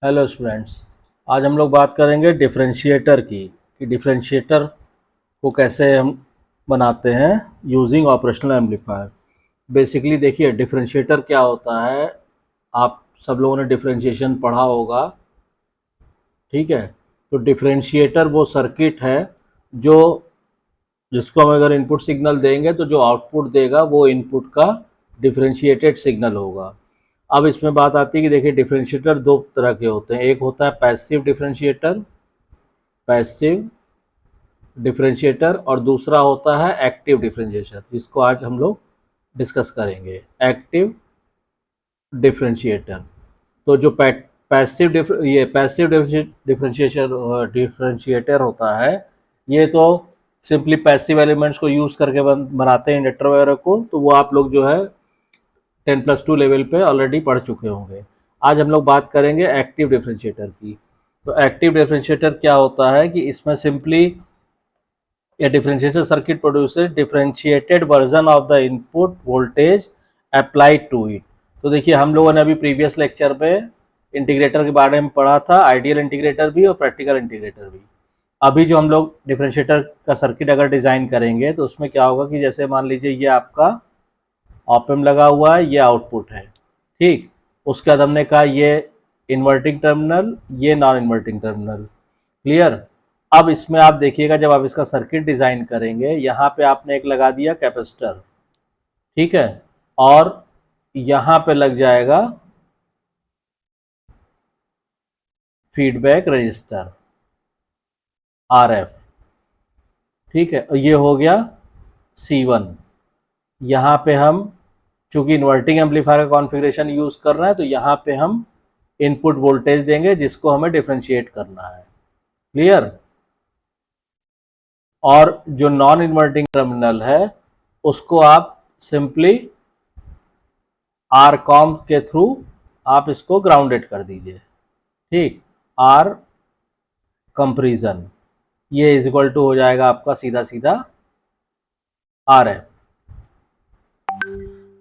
Hello students. आज हम लोग बात करेंगे डिफरेंशिएटर की कि डिफरेंशिएटर को कैसे हम बनाते हैं यूजिंग ऑपरेशनल एम्पलीफायर। बेसिकली देखिए डिफरेंशिएटर क्या होता है, आप सब लोगों ने डिफरेंशिएशन पढ़ा होगा। ठीक है, तो डिफरेंशिएटर वो सर्किट है जो जिसको हम अगर इनपुट सिग्नल देंगे तो जो आउटपुट देगा वो इनपुट का डिफरेंशिएटेड सिग्नल होगा। अब इसमें बात आती है कि देखिए डिफरेंशिएटर दो तरह के होते हैं, एक होता है पैसिव डिफरेंशिएटर और दूसरा होता है एक्टिव डिफरेंशिएटर, जिसको आज हम लोग डिस्कस करेंगे। एक्टिव डिफरेंशिएटर तो जो पैसिव डिफरेंशिएटर होता है, ये तो सिंपली पैसिव एलिमेंट्स को यूज़ करके बनाते हैं इंडक्टर वगैरह को, तो वो आप लोग जो है 10+2 लेवल पे ऑलरेडी पढ़ चुके होंगे। आज हम लोग बात करेंगे एक्टिव डिफरेंशिएटर की। तो एक्टिव डिफरेंशिएटर क्या होता है कि इसमें simply a differentiator circuit produces differentiated version of the input voltage applied to it. तो देखिए हम लोगों ने अभी प्रीवियस लेक्चर में इंटीग्रेटर के बारे में पढ़ा था, आइडियल इंटीग्रेटर भी और प्रैक्टिकल इंटीग्रेटर भी। अभी जो हम लोग डिफरेंशिएटर का सर्किट अगर डिज़ाइन करेंगे तो उसमें क्या होगा कि जैसे मान लीजिए ये आपका ऑप एम्प लगा हुआ है, ये आउटपुट है। ठीक, उसके बाद हमने कहा ये इन्वर्टिंग टर्मिनल, ये नॉन इन्वर्टिंग टर्मिनल। क्लियर। अब इसमें आप देखिएगा जब आप इसका सर्किट डिज़ाइन करेंगे, यहाँ पे आपने एक लगा दिया कैपेसिटर, ठीक है, और यहाँ पे लग जाएगा फीडबैक रजिस्टर RF। ठीक है, ये हो गया C1। यहाँ पे हम चूंकि इन्वर्टिंग एम्पलीफायर का कॉन्फ़िगरेशन यूज़ कर रहे हैं तो यहाँ पे हम इनपुट वोल्टेज देंगे जिसको हमें डिफरेंशिएट करना है। क्लियर। और जो नॉन इन्वर्टिंग टर्मिनल है उसको आप सिंपली आर कॉम के थ्रू आप इसको ग्राउंडेड कर दीजिए। ठीक, आर कंपैरिजन, ये इज इक्वल टू हो जाएगा आपका सीधा सीधा RF।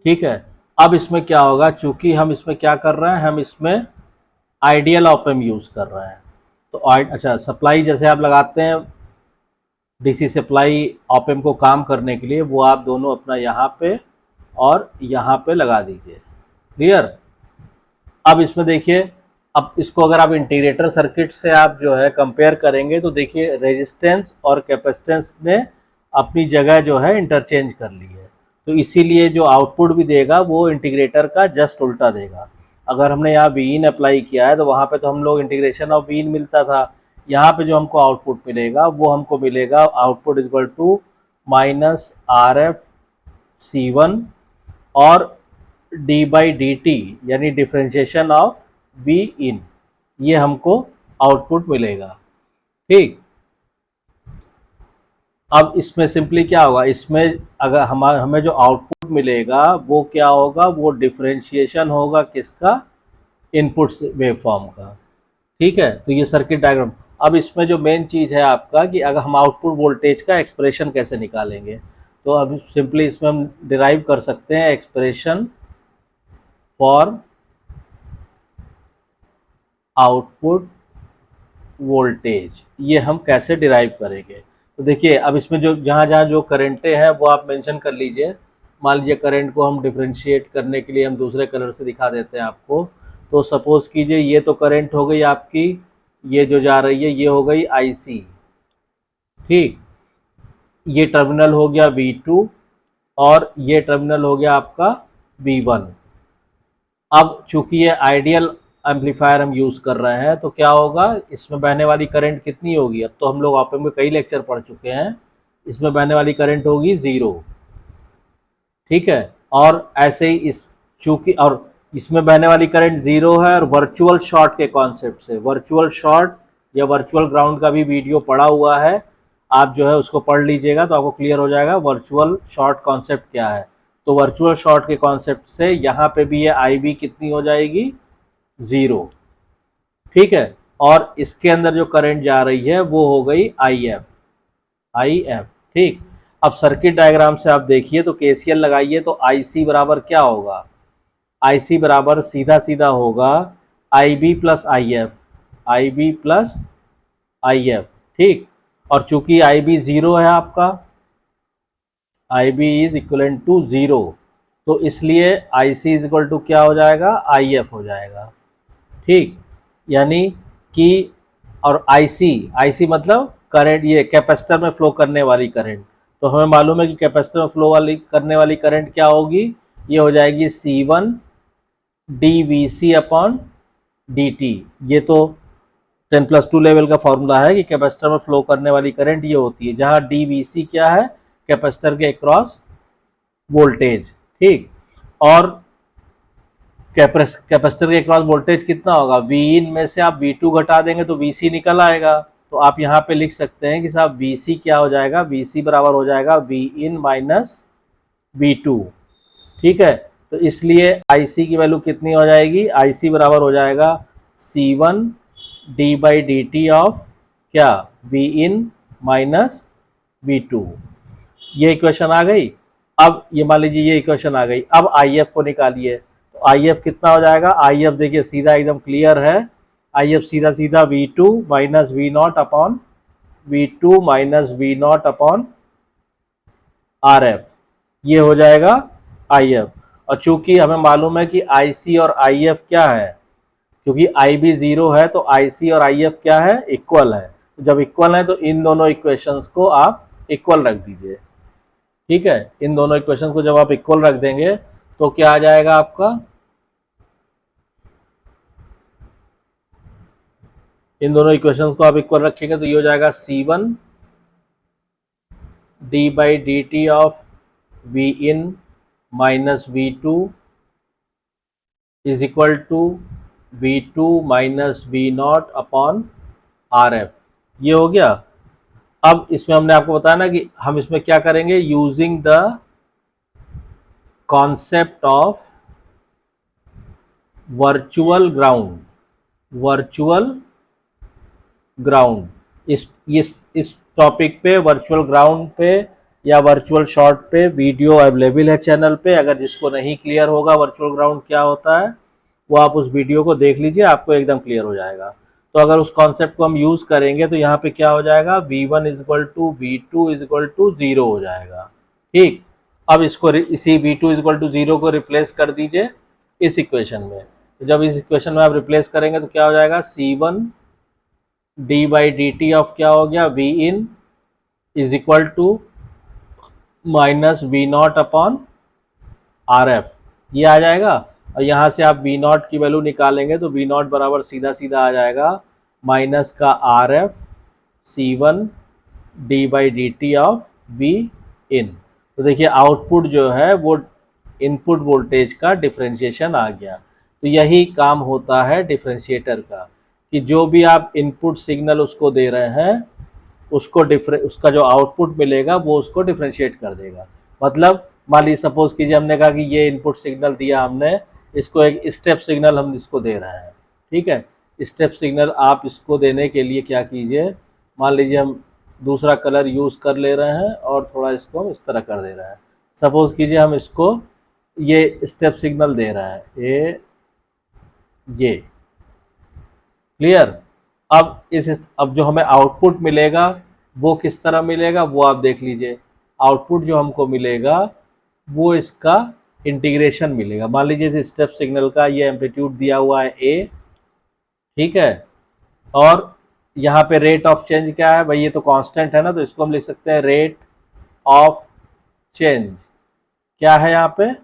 ठीक है, अब इसमें क्या होगा, चूंकि हम इसमें क्या कर रहे हैं, हम इसमें आइडियल ऑप एम्प यूज़ कर रहे हैं। तो अच्छा, सप्लाई जैसे आप लगाते हैं डीसी सप्लाई ऑप एम्प को काम करने के लिए, वो आप दोनों अपना यहाँ पे और यहाँ पे लगा दीजिए। क्लियर। अब इसमें देखिए, अब इसको अगर आप इंटीग्रेटर सर्किट से आप जो है कंपेयर करेंगे तो देखिए रेजिस्टेंस और कैपेसिटेंस ने अपनी जगह जो है इंटरचेंज कर ली है। तो इसीलिए जो आउटपुट भी देगा वो इंटीग्रेटर का जस्ट उल्टा देगा। अगर हमने यहाँ Vin अप्लाई किया है तो वहाँ पे तो हम लोग इंटीग्रेशन ऑफ Vin मिलता था, यहाँ पे जो हमको आउटपुट मिलेगा वो हमको मिलेगा output is equal to -RF C1 और d/dt यानी डिफरेंशिएशन ऑफ Vin, ये हमको आउटपुट मिलेगा। ठीक, अब इसमें सिंपली क्या होगा, इसमें अगर हमें जो आउटपुट मिलेगा वो क्या होगा, वो डिफरेंशिएशन होगा किसका, इनपुट वेवफॉर्म का। ठीक है, तो ये सर्किट डायग्राम। अब इसमें जो मेन चीज़ है आपका कि अगर हम आउटपुट वोल्टेज का एक्सप्रेशन कैसे निकालेंगे, तो अब सिंपली इसमें हम डिराइव कर सकते हैं एक्सप्रेशन फॉर आउटपुट वोल्टेज। ये हम कैसे डिराइव करेंगे, तो देखिए अब इसमें जो जहाँ जहाँ जो करेंटें हैं वो आप मेंशन कर लीजिए। मान लीजिए करंट को हम डिफरेंशिएट करने के लिए हम दूसरे कलर से दिखा देते हैं आपको। तो सपोज कीजिए ये तो करंट हो गई आपकी, ये जो जा रही है ये हो गई IC। ठीक, ये टर्मिनल हो गया V2 और ये टर्मिनल हो गया आपका V1। अब चूंकि ये आइडियल एम्पलीफायर हम यूज़ कर रहे हैं तो क्या होगा, इसमें बहने वाली करंट कितनी होगी, अब तो हम लोग ऑप एम्प में कई लेक्चर पढ़ चुके हैं, इसमें बहने वाली करंट होगी 0। ठीक है, और ऐसे ही इस चूंकि और इसमें बहने वाली करंट 0 है और वर्चुअल शॉर्ट के कॉन्सेप्ट से, वर्चुअल शॉर्ट या वर्चुअल ग्राउंड का भी वीडियो पड़ा हुआ है, आप जो है उसको पढ़ लीजिएगा तो आपको क्लियर हो जाएगा वर्चुअल शॉर्ट कॉन्सेप्ट क्या है। तो वर्चुअल शॉर्ट के कॉन्सेप्ट से यहाँ पे भी ये IB कितनी हो जाएगी, 0। ठीक है, और इसके अंदर जो करंट जा रही है वो हो गई IF। ठीक, अब सर्किट डायग्राम से आप देखिए तो KCL लगाइए तो IC बराबर क्या होगा, IC बराबर सीधा सीधा होगा I B plus I F, I B plus I F, ठीक। और चूंकि आई बी ज़ीरो है आपका, I B is equal to zero, तो इसलिए I C is equal to क्या हो जाएगा, आई एफ हो जाएगा, ठीक। यानी कि, और आई सी मतलब करंट, ये कैपेसिटर में फ्लो करने वाली करंट। तो हमें मालूम है कि कैपेसिटर में फ्लो वाली करने वाली करंट क्या होगी, ये हो जाएगी C one D V C upon D T. ये तो 10+2 लेवल का फॉर्मूला है कि कैपेसिटर में फ्लो करने वाली करंट ये होती है, जहां डी वी सी क्या है, कैपेसिटर के अक्रॉस वोल्टेज, ठीक। और कैपेसिटर के अक्रॉस वोल्टेज कितना होगा, वी इन में से आप वी टू घटा देंगे तो वी सी निकल आएगा। तो आप यहाँ पे लिख सकते हैं कि साहब वी सी क्या हो जाएगा, वी सी बराबर हो जाएगा V in minus V two, ठीक है। तो इसलिए आई सी की वैल्यू कितनी हो जाएगी, आई सी बराबर हो जाएगा C one D by D T of क्या, V in minus V two. ये इक्वेशन आ गई। अब ये मान लीजिए ये इक्वेशन आ गई, अब आई एफ को निकालिए। तो आई एफ कितना हो जाएगा, आई एफ देखिए सीधा एकदम क्लियर है, आई एफ सीधा सीधा V two minus V not upon V two minus V not upon R F, ये हो जाएगा आई एफ। और चूंकि हमें मालूम है कि आई सी और आई एफ क्या है, क्योंकि आई बी ज़ीरो है तो आई सी और आई एफ क्या है, इक्वल है। जब इक्वल है तो इन दोनों इक्वेशंस को आप इक्वल रख दीजिए, ठीक है। इन दोनों इक्वेशन को जब आप इक्वल रख देंगे तो क्या आ जाएगा आपका, इन दोनों इक्वेशंस को आप इक्वल रखेंगे तो ये हो जाएगा C one D by D T of V in minus V two is equal to V two minus V not upon R F, ये हो गया। अब इसमें हमने आपको बताया ना कि हम इसमें क्या करेंगे, using the concept of virtual ground, virtual ground. इस टॉपिक पे, वर्चुअल ग्राउंड पे या वर्चुअल शॉर्ट पे वीडियो अवेलेबल है चैनल पे। अगर जिसको नहीं क्लियर होगा वर्चुअल ग्राउंड क्या होता है, वो आप उस वीडियो को देख लीजिए, आपको एकदम क्लियर हो जाएगा। तो अगर उस कॉन्सेप्ट को हम यूज़ करेंगे तो यहाँ पे क्या हो जाएगा, V one is equal to V two is equal to zero हो जाएगा, ठीक। अब इसको इसी V two is equal to zero को रिप्लेस कर दीजिए इस इक्वेशन में। तो जब इस इक्वेशन में आप रिप्लेस करेंगे तो क्या हो जाएगा, C one D by D T of क्या हो गया, V in is equal to minus V not upon R F, ये आ जाएगा। और यहाँ से आप वी नॉट की वैल्यू निकालेंगे तो वी नॉट बराबर सीधा सीधा आ जाएगा माइनस का R F C one D by D T of V in. तो देखिए आउटपुट जो है वो इनपुट वोल्टेज का डिफरेंशिएशन आ गया। तो यही काम होता है डिफरेंशिएटर का, कि जो भी आप इनपुट सिग्नल उसको दे रहे हैं उसको उसका जो आउटपुट मिलेगा वो उसको डिफरेंशिएट कर देगा। मतलब मान लीजिए सपोज कीजिए हमने कहा कि ये इनपुट सिग्नल दिया हमने, इसको एक स्टेप सिग्नल हम इसको दे रहे हैं, ठीक है। स्टेप सिग्नल आप इसको देने के लिए क्या कीजिए, मान लीजिए हम दूसरा कलर यूज़ कर ले रहे हैं और थोड़ा इसको हम इस तरह कर दे रहे हैं। सपोज कीजिए हम इसको ये स्टेप सिग्नल दे रहे हैं, ये क्लियर। अब जो हमें आउटपुट मिलेगा वो किस तरह मिलेगा वो आप देख लीजिए। आउटपुट जो हमको मिलेगा वो इसका इंटीग्रेशन मिलेगा। मान लीजिए इस स्टेप सिग्नल का ये एम्पलीट्यूड दिया हुआ है ए, ठीक है। और यहाँ पे रेट ऑफ चेंज क्या है भाई, ये तो कांस्टेंट है ना, तो इसको हम लिख सकते हैं रेट ऑफ चेंज क्या है यहाँ पे,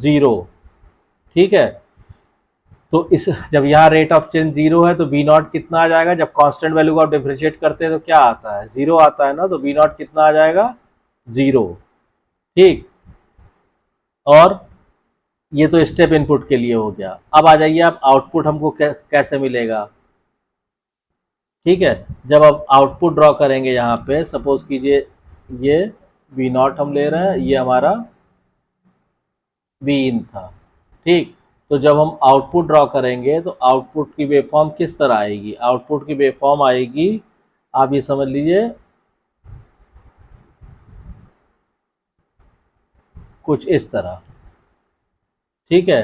0, ठीक है। तो इस जब यहाँ रेट ऑफ चेंज 0 है तो वी नॉट कितना आ जाएगा, जब कांस्टेंट वैल्यू को आप डिफरेंशिएट करते हैं तो क्या आता है, 0 आता है ना, तो वी नॉट कितना आ जाएगा, 0, ठीक। और ये तो स्टेप इनपुट के लिए हो गया। अब आ जाइए आप आउटपुट हमको कैसे मिलेगा, ठीक है। जब आप आउटपुट ड्रॉ करेंगे यहाँ पे, सपोज कीजिए ये वी नॉट हम ले रहे हैं, ये हमारा वी इन था, ठीक। तो जब हम आउटपुट ड्रॉ करेंगे तो आउटपुट की वेवफॉर्म किस तरह आएगी, आउटपुट की वेवफॉर्म आएगी, आप ये समझ लीजिए कुछ इस तरह, ठीक है।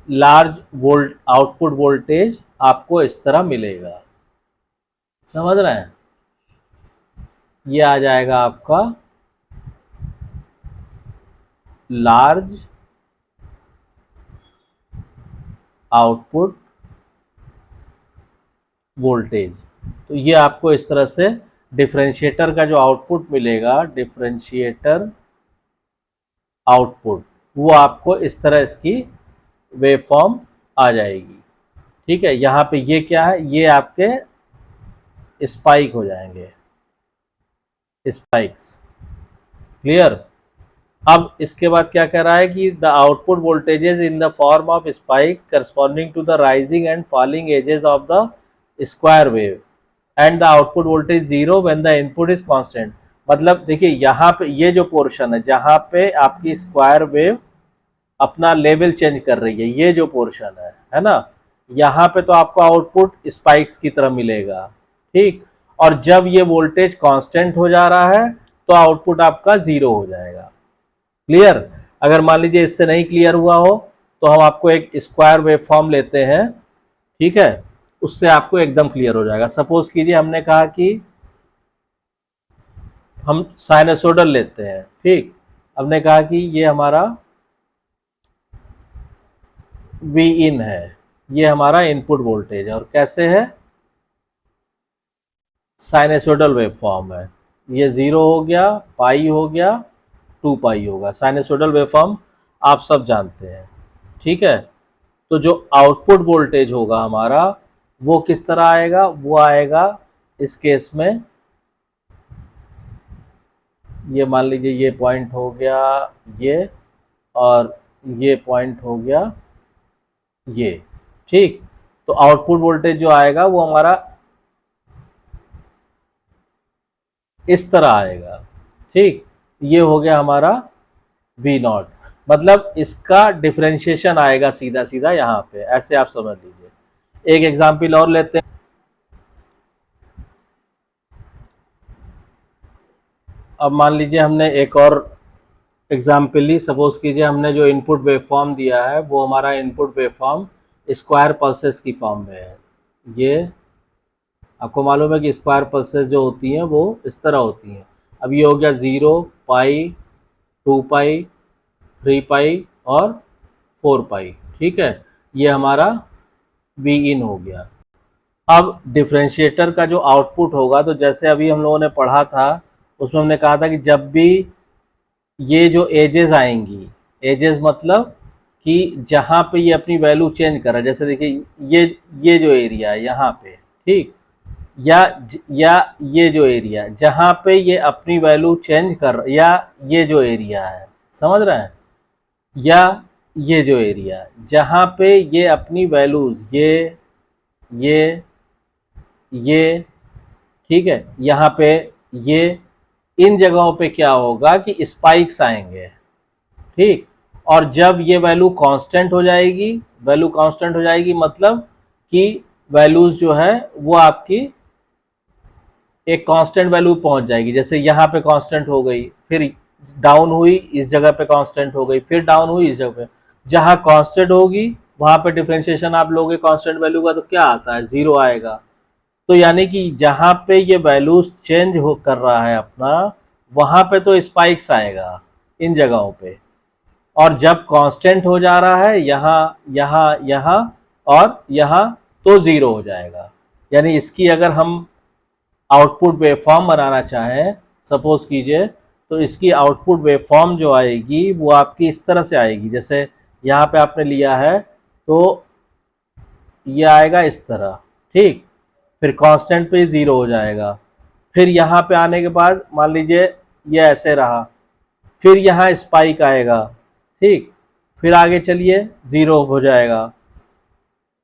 लार्ज वोल्ट आउटपुट वोल्टेज आपको इस तरह मिलेगा। समझ रहे हैं? ये आ जाएगा आपका लार्ज आउटपुट वोल्टेज। तो ये आपको इस तरह से डिफरेंशिएटर का जो आउटपुट मिलेगा, डिफरेंशिएटर आउटपुट, वो आपको इस तरह इसकी वेवफॉर्म आ जाएगी। ठीक है, यहाँ पे ये क्या है, ये आपके स्पाइक हो जाएंगे, स्पाइक्स। क्लियर? अब इसके बाद क्या कह रहा है कि the output voltages in the form of spikes corresponding to the rising and falling edges of the square wave and the output voltage zero when the input is constant. मतलब देखिए यहाँ पे ये जो पोर्शन है जहाँ पे आपकी स्क्वायर वेव अपना लेवल चेंज कर रही है, ये जो पोर्शन है ना, यहाँ पे तो आपको आउटपुट स्पाइक्स की तरह मिलेगा। ठीक, और जब ये वोल्टेज कांस्टेंट हो जा रहा है तो आउटपुट आपका जीरो हो जाएगा। क्लियर? अगर मान लीजिए इससे नहीं क्लियर हुआ हो तो हम आपको एक स्क्वायर वेवफॉर्म लेते हैं, ठीक है, उससे आपको एकदम क्लियर हो जाएगा। सपोज कीजिए हमने कहा कि हम साइनसोइडल लेते हैं। ठीक, हमने कहा कि ये हमारा वी इन है, ये हमारा इनपुट वोल्टेज है, और कैसे है, साइनसोइडल वेवफॉर्म है। ये 0 हो गया, पाई हो गया, 2 पाई होगा। साइनसोइडल वेवफॉर्म आप सब जानते हैं। ठीक है, तो जो आउटपुट वोल्टेज होगा हमारा वो किस तरह आएगा, वो आएगा इस केस में, ये मान लीजिए ये पॉइंट हो गया ये, और ये पॉइंट हो गया ये। ठीक, तो आउटपुट वोल्टेज जो आएगा वो हमारा इस तरह आएगा। ठीक, ये हो गया हमारा V नॉट, मतलब इसका डिफरेंशिएशन आएगा सीधा सीधा यहाँ पे, ऐसे आप समझ लीजिए। एक एग्जाम्पल और लेते हैं। अब मान लीजिए हमने एक और एग्जाम्पल ली। सपोज कीजिए हमने जो इनपुट वेवफॉर्म दिया है वो हमारा इनपुट वेवफॉर्म स्क्वायर पल्सेस की फॉर्म में है। ये आपको मालूम है कि स्क्वायर पल्सेस जो होती हैं वो इस तरह होती हैं। अब ये हो गया 0, पाई, 2 पाई, 3 पाई और 4 पाई। ठीक है, ये हमारा वी इन हो गया। अब डिफरेंशिएटर का जो आउटपुट होगा, तो जैसे अभी हम लोगों ने पढ़ा था उसमें हमने कहा था कि जब भी ये जो एजेस आएंगी, एजेस मतलब कि जहाँ पे ये अपनी वैल्यू चेंज कर रहा है, जैसे देखिए ये जो एरिया है यहाँ पे, ठीक, या ये जो एरिया जहाँ पे ये अपनी वैल्यू चेंज कर, या ये जो एरिया है, समझ रहे हैं, या ये जो एरिया जहाँ पे ये अपनी वैल्यूज ये ठीक है, यहाँ पे ये, इन जगहों पे क्या होगा कि स्पाइक्स आएंगे। ठीक, और जब ये वैल्यू कांस्टेंट हो जाएगी, वैल्यू कांस्टेंट हो जाएगी मतलब कि वैल्यूज जो है वो आपकी एक कांस्टेंट वैल्यू पहुंच जाएगी। जैसे यहाँ पे कांस्टेंट हो गई, फिर डाउन हुई इस जगह पे कांस्टेंट हो गई, फिर डाउन हुई इस जगह पे। जहाँ कांस्टेंट होगी वहां पे डिफरेंशिएशन आप लोगे कांस्टेंट वैल्यू का, तो क्या आता है, 0 आएगा। तो यानी कि जहाँ पे ये वैल्यूज चेंज हो कर रहा है अपना, वहां पे तो स्पाइक्स आएगा इन जगहों पे, और जब कांस्टेंट हो जा रहा है यहाँ यहाँ यहाँ और यहाँ, तो 0 हो जाएगा। यानी इसकी अगर हम आउटपुट वेवफॉर्म बनाना चाहें, सपोज कीजिए, तो इसकी आउटपुट वेवफॉर्म जो आएगी वो आपकी इस तरह से आएगी। जैसे यहाँ पे आपने लिया है तो ये आएगा इस तरह। ठीक, फिर कांस्टेंट पे 0 हो जाएगा, फिर यहाँ पे आने के बाद मान लीजिए ये ऐसे रहा, फिर यहाँ स्पाइक आएगा। ठीक, फिर आगे चलिए 0 हो जाएगा,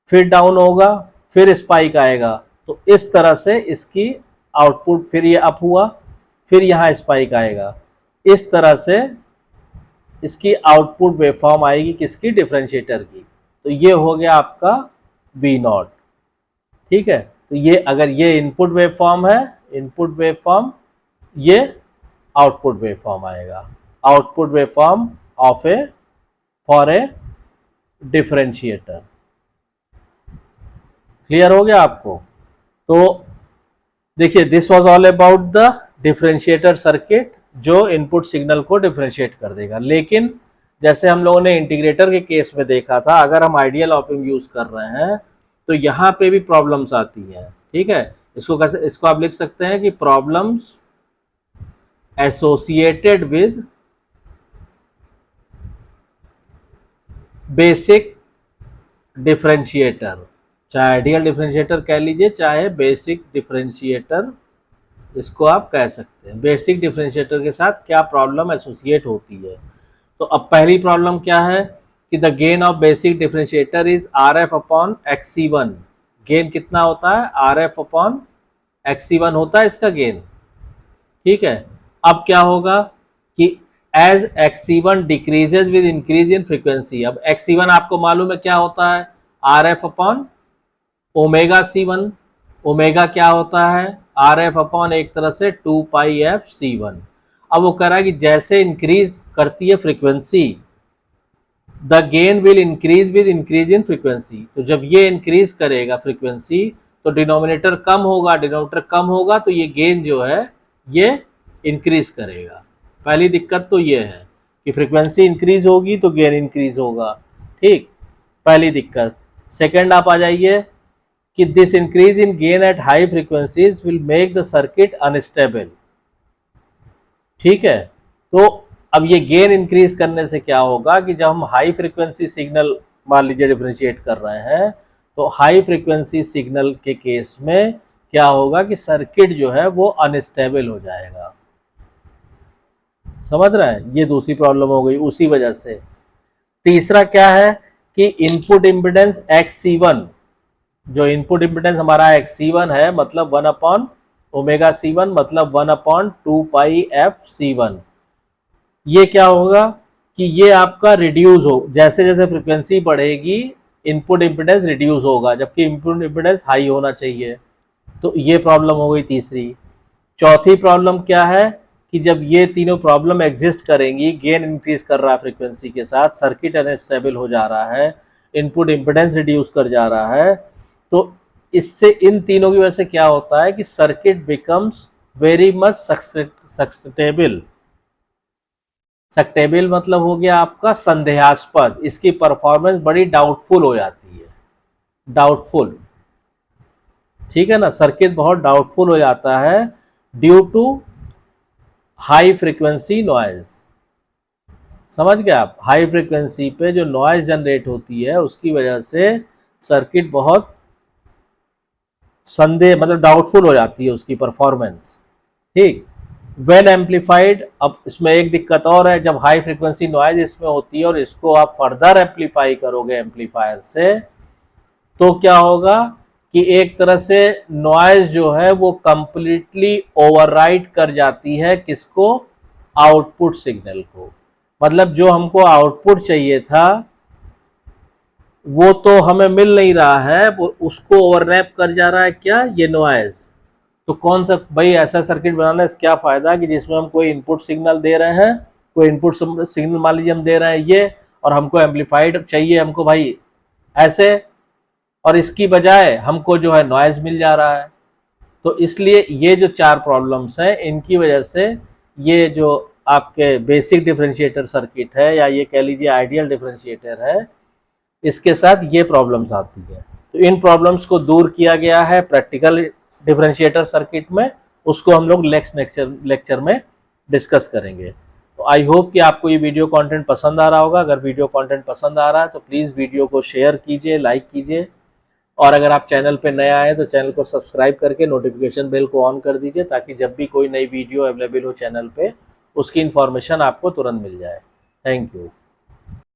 फिर डाउन होगा, फिर स्पाइक आएगा। तो इस तरह से इसकी आउटपुट, फिर ये अप हुआ, फिर यहाँ स्पाइक आएगा। इस तरह से इसकी आउटपुट वेवफॉर्म आएगी किसकी, डिफरेंशिएटर की। तो ये हो गया आपका V नॉट। ठीक है, तो ये अगर ये इनपुट वेवफॉर्म है, इनपुट वेवफॉर्म, ये आउटपुट वेवफॉर्म आएगा, output waveform of A for a differentiator. Clear हो गया आपको? तो देखिए, this was all about the differentiator circuit जो इनपुट सिग्नल को डिफरेंशिएट कर देगा। लेकिन जैसे हम लोगों ने इंटीग्रेटर के केस में देखा था, अगर हम आइडियल ऑप एम्प यूज कर रहे हैं तो यहाँ पे भी प्रॉब्लम्स आती हैं। ठीक है, इसको कैसे, इसको आप लिख सकते हैं कि problems associated with basic differentiator, चाहे आइडियल डिफरेंशिएटर कह लीजिए चाहे बेसिक डिफरेंशिएटर, इसको आप कह सकते हैं। बेसिक डिफरेंशिएटर के साथ क्या प्रॉब्लम एसोसिएट होती है? तो अब पहली प्रॉब्लम क्या है कि the gain of basic differentiator is are F upon XC1। Gain कितना होता है? आर एफ अपॉन XC1 होता है इसका गेन। ठीक है, अब क्या होगा कि as XC1 decreases with increase in frequency. अब XC1 आपको मालूम है क्या होता है? R F upon omega C1। Omega क्या होता है? आर एफ अपॉन एक तरह से 2πfC1। अब वो कह रहा है कि जैसे इंक्रीज करती है frequency, the gain will increase with increase in frequency. तो जब ये इंक्रीज करेगा फ्रीक्वेंसी तो डिनोमिनेटर कम होगा, डिनोमिनेटर कम होगा तो ये गेन जो है ये इंक्रीज करेगा। पहली दिक्कत तो ये है कि फ्रीक्वेंसी इंक्रीज होगी तो गेन इंक्रीज होगा। ठीक, पहली दिक्कत। सेकंड आप आ जाइए कि this increase in gain at high frequencies will make the circuit unstable. ठीक है, तो अब ये गेन इंक्रीज करने से क्या होगा कि जब हम हाई फ्रीक्वेंसी सिग्नल मान लीजिए डिफरेंशिएट कर रहे हैं तो हाई फ्रीक्वेंसी सिग्नल के केस में क्या होगा कि सर्किट जो है वो अनस्टेबल हो जाएगा। समझ रहे हैं? ये दूसरी प्रॉब्लम हो गई उसी वजह से। तीसरा क्या है कि इनपुट इम्पीडेंस XC1, जो इनपुट इम्पीडेंस हमारा XC1 है मतलब 1 अपॉन ओमेगा C1 मतलब 1 अपॉन 2πfC1। ये क्या होगा कि ये आपका रिड्यूस हो, जैसे जैसे फ्रीक्वेंसी बढ़ेगी इनपुट इम्पीडेंस रिड्यूस होगा, जबकि इनपुट इम्पीडेंस हाई होना चाहिए। तो ये प्रॉब्लम हो गई तीसरी। चौथी प्रॉब्लम क्या है कि जब ये तीनों प्रॉब्लम एग्जिस्ट करेंगी, गेन इंक्रीज कर रहा है फ्रीक्वेंसी के साथ, सर्किट अनस्टेबल हो जा रहा है, इनपुट इम्पीडेंस रिड्यूस कर जा रहा है, तो इससे इन तीनों की वजह से क्या होता है कि circuit becomes very much susceptible. सक्टेबल मतलब हो गया आपका संदेहास्पद, इसकी परफॉर्मेंस बड़ी डाउटफुल हो जाती है। डाउटफुल, ठीक है ना, सर्किट बहुत डाउटफुल हो जाता है due to high frequency noise. समझ गए आप? हाई फ्रीक्वेंसी पे जो नॉइज जनरेट होती है उसकी वजह से सर्किट बहुत संदेह मतलब डाउटफुल हो जाती है उसकी परफॉर्मेंस। ठीक, वेन एम्पलीफाइड। अब इसमें एक दिक्कत और है, जब हाई फ्रीक्वेंसी नॉइज इसमें होती है और इसको आप फर्दर एम्पलीफाई करोगे एम्पलीफायर से, तो क्या होगा कि एक तरह से नॉइज जो है वो कंप्लीटली ओवरराइड कर जाती है किसको? आउटपुट सिग्नल को। मतलब जो हमको आउटपुट चाहिए था वो तो हमें मिल नहीं रहा है, वो उसको ओवरलैप कर जा रहा है क्या? ये नॉइज। तो कौन सा भाई ऐसा सर्किट बनाने से क्या फायदा कि जिसमें हम कोई इनपुट सिग्नल दे रहे हैं, कोई इनपुट सिग्नल मान लीजिए हम दे रहे हैं ये, और हमको एम्पलीफाइड चाहिए हमको भाई ऐसे, और इसकी बजाय हमको जो है नॉइज मिल जा रहा है। तो इसलिए ये जो चार प्रॉब्लम्स हैं इनकी वजह से ये जो आपके बेसिक डिफरेंशिएटर सर्किट है या ये कह लीजिए आइडियल डिफरेंशिएटर है, इसके साथ ये प्रॉब्लम्स आती है। तो इन प्रॉब्लम्स को दूर किया गया है प्रैक्टिकल डिफरेंशिएटर सर्किट में, उसको हम लोग नेक्स्ट लेक्चर में डिस्कस करेंगे। तो आई होप कि आपको ये वीडियो कंटेंट पसंद आ रहा होगा। अगर वीडियो कंटेंट पसंद आ रहा है तो प्लीज़ वीडियो को शेयर कीजिए, लाइक कीजिए, और अगर आप चैनल पे नया आए तो चैनल को सब्सक्राइब करके नोटिफिकेशन बेल को ऑन कर दीजिए ताकि जब भी कोई नई वीडियो अवेलेबल हो चैनल पे उसकी इन्फॉर्मेशन आपको तुरंत मिल जाए। Thank you.